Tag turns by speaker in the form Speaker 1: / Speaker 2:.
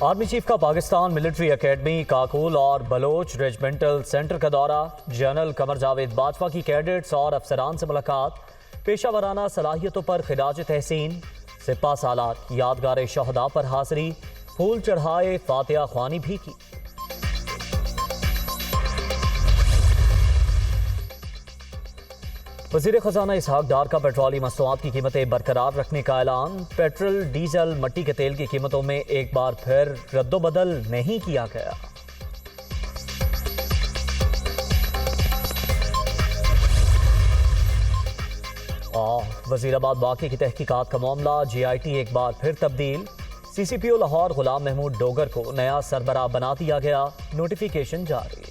Speaker 1: Army chief का Pakistan military academy Kakul और Bloch regimental centre का दौरा। जनरल कमर जावेद बाजवा की कैडेट्स और अफसरान से मुलाकात। पेशा वराना सलाहियतों पर खिराज तहसीन। सिपा सालार यादगार शहदा पर हाजिरी। फूल चढ़ाए फातिहा ख्वानी भी की। वज़ीर ख़ज़ाना इसहाक डार का पेट्रोलियम मसनूआत की कीमतें बरकरार रखने का ऐलान। पेट्रोल, डीजल, मट्टी के तेल की कीमतों में एक बार फिर रद्दोबदल नहीं किया गया। और वज़ीराबाद वाक़े की तहकीकात का मामला। JIT एक बार फिर तब्दील। CCPO लाहौर गुलाम महमूद डोगर को नया सरबराह बना दिया गया। नोटिफिकेशन जारी।